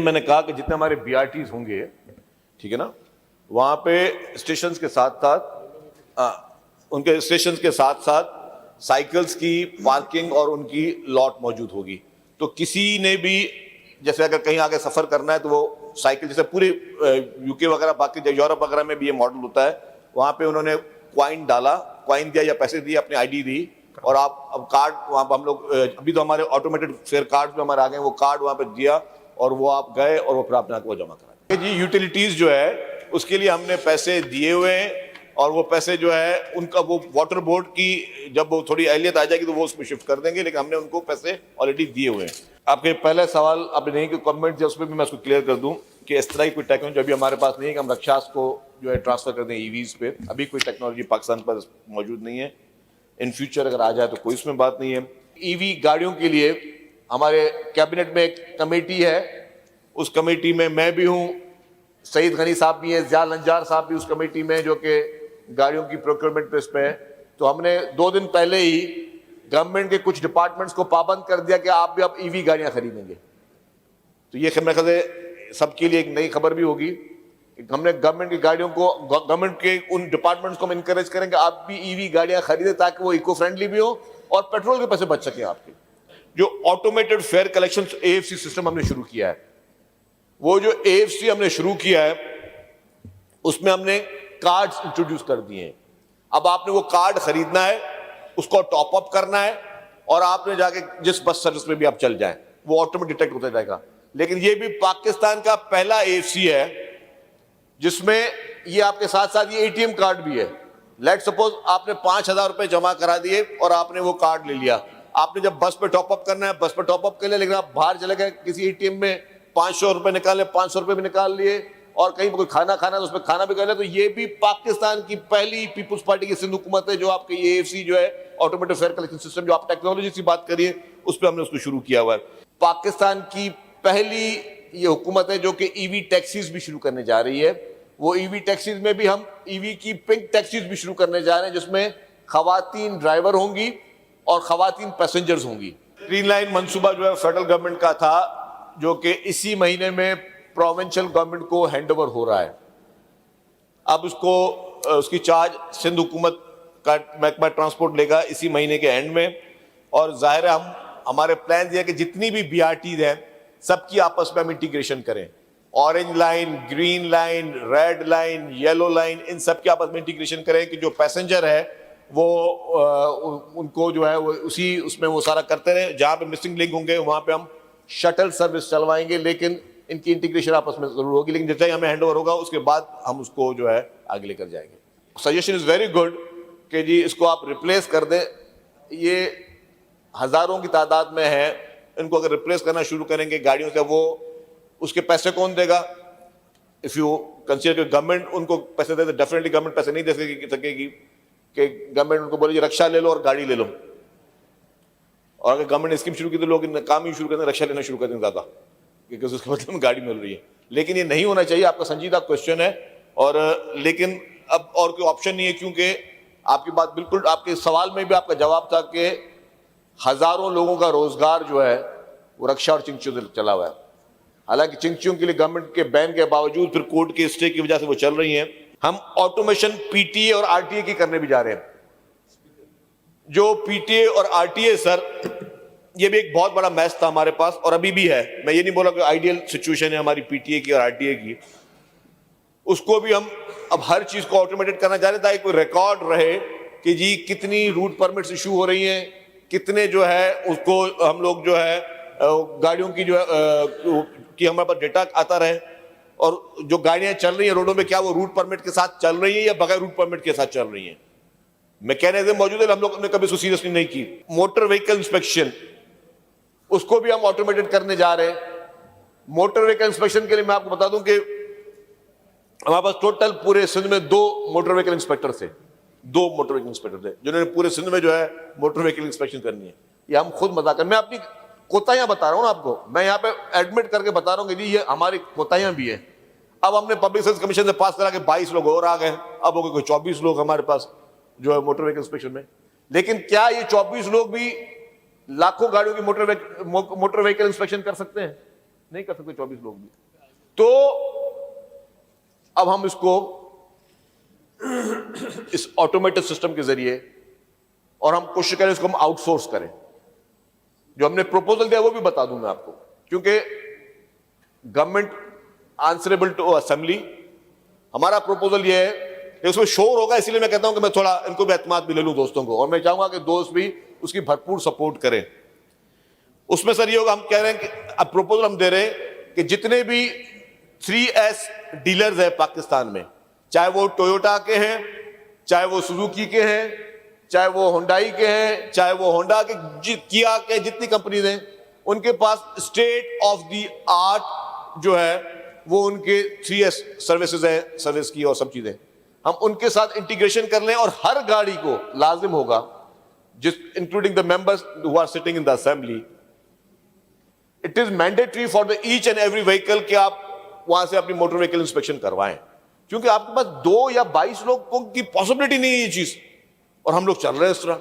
मैंने कहा कि जितने हमारे BRTs होंगे, ठीक है ना, वहां पे स्टेशन के साथ साथ उनके स्टेशन के साथ साथ साइकिल्स की पार्किंग और उनकी लॉट मौजूद होगी। तो किसी ने भी जैसे अगर कहीं आगे सफर करना है तो वो साइकिल, जैसे पूरे UK वगैरह बाकी यूरोप वगैरह में भी ये मॉडल होता है, वहां पे उन्होंने क्वाइन डाला, क्वाइन दिया या पैसे दिए, अपनी ID दी और आप अब कार्ड वहां पर हम लोग अभी तो हमारे ऑटोमेटेड फेयर कार्ड जो हमारे आ गए, वो कार्ड वहां पे दिया और वो आप गए और वो फिर आपने वो जमा करा जी। यूटिलिटीज जो है उसके लिए हमने पैसे दिए हुए हैं और वो पैसे जो है उनका वो वाटर बोर्ड की जब वो थोड़ी अहलियत आ जाएगी तो वो उसमें शिफ्ट कर देंगे, लेकिन हमने उनको पैसे ऑलरेडी दिए हुए हैं। आपके पहले सवाल आपने नहीं कि कमेंट जो उसमें भी मैं उसको क्लियर कर दूं कि इस तरह की कोई टेक्नोलॉजी अभी हमारे पास नहीं है कि हम रक्षास को जो है ट्रांसफर कर दें EVs पे। अभी कोई टेक्नोलॉजी पाकिस्तान पर मौजूद नहीं है। इन फ्यूचर अगर आ जाए तो कोई इसमें बात नहीं है। EV गाड़ियों के लिए हमारे कैबिनेट में एक कमेटी है, उस कमेटी में मैं भी हूँ, सईद गनी साहब भी है, ज़िया लंजार साहब भी उस कमेटी में जो कि गाड़ियों की प्रोक्योरमेंट पे इस पे है। तो हमने 2 दिन पहले ही गवर्नमेंट के कुछ डिपार्टमेंट्स को पाबंद कर दिया कि आप भी अब EV गाड़ियां खरीदेंगे। तो ये मेरे ख्याल से सबके लिए एक नई खबर भी होगी। हमने गवर्नमेंट की गाड़ियों को, गवर्नमेंट के उन डिपार्टमेंट्स को हम इनकरेज करेंगे आप भी EV गाड़ियां खरीदें ताकि वो इको फ्रेंडली भी हो और पेट्रोल के पैसे बच सके आपके। जो automated fair collection AFC system हमने शुरू किया है, वो जो AFC हमने शुरू किया है उसमें हमने कार्ड्स इंट्रोड्यूस कर दिए हैं। अब आपने वो कार्ड खरीदना है, उसको टॉप अप करना है और आपने जाके जिस बस सर्विस में भी आप चल जाएं वो ऑटोमेटिक डिटेक्ट होता जाएगा। लेकिन ये भी पाकिस्तान का पहला AFC है जिसमें ये आपके साथ साथ ये ATM कार्ड भी है। लेट सपोज आपने 5,000 रुपए जमा करा दिए और आपने वो कार्ड ले लिया, आपने जब बस पे टॉप अप करना है बस पे टॉप अप कर लिया, लेकिन आप बाहर चले गए किसी ATM में 500 रुपए निकाले, 500 रुपए भी निकाल लिए और कहीं कोई खाना खाना तो उसमें खाना भी कर लिया। तो ये भी पाकिस्तान की पहली पीपुल्स पार्टी की सिंध हुकूमत है जो आपके AFC जो है ऑटोमेटेड फेयर कलेक्शन सिस्टम, जो आप टेक्नोलॉजी की बात करिए उस पर हमने उसको शुरू किया हुआ है। पाकिस्तान की पहली ये हुकूमत है जो कि EV टैक्सीज भी शुरू करने जा रही है। वो EV टैक्सीज में भी हम EV की पिंक टैक्सीज भी शुरू करने जा रहे हैं जिसमें खवातीन ड्राइवर होंगी और खवातीन पैसेंजर्स होंगी। ग्रीन लाइन मंसूबा जो है फेडरल गवर्नमेंट का था जो कि इसी महीने में प्रोविंशियल गवर्नमेंट को हैंडओवर हो रहा है। अब उसको उसकी चार्ज सिंध हुकूमत का महकमा ट्रांसपोर्ट लेगा इसी महीने के एंड में। और जाहिर है हमारे प्लान ये है कि जितनी भी BRTs हैं सबकी आपस में हम इंटीग्रेशन करें। Orange line, green line, red line, yellow line, इन सब के आपस में इंटीग्रेशन करें कि जो पैसेंजर है वो उनको जो है वो उसी उसमें वो सारा करते रहे। जहाँ पे मिसिंग लिंक होंगे वहाँ पे हम शटल सर्विस चलवाएंगे, लेकिन इनकी इंटीग्रेशन आपस में जरूर होगी। लेकिन जैसे ही हमें हैंडओवर होगा उसके बाद हम उसको जो है आगे लेकर जाएंगे। सजेशन इज वेरी गुड कि जी इसको आप रिप्लेस कर दें। ये हजारों की तादाद में है, इनको अगर रिप्लेस करना शुरू करेंगे गाड़ियों से, वो उसके पैसे कौन देगा? इफ यू कंसीडर गवर्नमेंट उनको पैसे दे, डेफिनेटली गवर्नमेंट पैसे नहीं दे सकेगी कि गवर्नमेंट उनको बोले रक्षा ले लो और गाड़ी ले लो। और अगर गवर्नमेंट ने स्कीम शुरू की तो लोग काम ही शुरू कर दें, रक्षा लेना शुरू कर दें ज्यादा, क्योंकि उसके मतलब गाड़ी मिल रही है। लेकिन ये नहीं होना चाहिए। आपका संजीदा क्वेश्चन है और लेकिन अब और कोई ऑप्शन नहीं है, क्योंकि आपकी बात बिल्कुल, आपके सवाल में भी आपका जवाब था कि हजारों लोगों का रोजगार जो है वो रक्षा और चिंचियों से चला हुआ है। हालांकि चिंचियों के लिए गवर्नमेंट के बैन के बावजूद फिर कोर्ट के स्टे की वजह से वो चल रही हैं। हम ऑटोमेशन PTA और RTA की करने भी जा रहे हैं। जो PTA और RTA सर, ये भी एक बहुत बड़ा मैच था हमारे पास और अभी भी है। मैं ये नहीं बोला कि आइडियल सिचुएशन है हमारी PTA की और RTA की। उसको भी हम अब हर चीज को ऑटोमेटेड करना चाह रहे ताकि कोई रिकॉर्ड रहे कि जी कितनी रूट परमिट्स इशू हो रही हैं, कितने जो है उसको हम लोग जो है गाड़ियों की जो है कि हमारे पास डेटा आता रहे और जो गाड़ियां चल रही हैं रोडों में क्या वो रूट परमिट के साथ चल रही हैं या बगैर रूट परमिट के साथ चल रही हैं। मैकेनिज्म मौजूद है, हम लोग ने कभी इसको सीरियसली नहीं की। मोटर व्हीकल इंस्पेक्शन उसको भी हम ऑटोमेटेड करने जा रहे हैं। मोटर व्हीकल इंस्पेक्शन के लिए मैं आपको बता दूं कि हमारे पास टोटल पूरे सिंध में 2 मोटर व्हीकल इंस्पेक्टर थे, 2 मोटर व्हीकल इंस्पेक्टर थे जिन्होंने पूरे सिंध में जो है मोटर व्हीकल इंस्पेक्शन करनी है। ये हम खुद मजाक कर, मैं अपनी कोताहियां बता रहा हूं ना आपको, मैं यहाँ पे एडमिट करके बता रहा हूँ कि जी ये हमारी कोताहियां भी है। अब हमने पब्लिक सर्विस कमीशन से पास करा के 22 लोग और आ गए, अब हो गए कोई 24 लोग हमारे पास जो है मोटर व्हीकल इंस्पेक्शन में। लेकिन क्या ये 24 लोग भी लाखों गाड़ियों की मोटर व्हीकल इंस्पेक्शन कर सकते हैं? नहीं कर सकते 24 लोग भी। तो अब हम इसको इस ऑटोमेटेड सिस्टम के जरिए, और हम कोशिश करें इसको हम आउटसोर्स करें। जो हमने प्रपोजल दिया वो भी बता दूं मैं आपको, क्योंकि गवर्नमेंट आंसरेबल टू असेंबली। हमारा प्रपोजल ये है कि उसमें शोर होगा, इसीलिए मैं कहता हूं कि मैं थोड़ा इनको भी एतमाद भी ले लूं दोस्तों को, और मैं चाहूंगा कि दोस्त भी उसकी भरपूर सपोर्ट करें। उसमें सर ये होगा, हम कह रहे हैं कि अब प्रपोजल हम दे रहे हैं कि जितने भी 3S डीलर्स हैं पाकिस्तान में, चाहे वो टोयोटा के हैं, चाहे वो सुजुकी के हैं, चाहे वो होंडाई के हैं, चाहे वो होंडा के, किया के, जितनी कंपनीज हैं, उनके पास स्टेट ऑफ द आर्ट जो है वो उनके 3S सर्विसेज हैं, सर्विस की और सब चीजें, हम उनके साथ इंटीग्रेशन कर लें। और हर गाड़ी को लाजिम होगा, जिस including the members who are sitting in the assembly, it is mandatory for the each and every vehicle कि आप वहां से अपनी मोटर व्हीकल इंस्पेक्शन करवाएं, क्योंकि आपके पास 2 या 22 लोगों की पॉसिबिलिटी नहीं है ये चीज, और हम लोग चल रहे हैं इस तरह।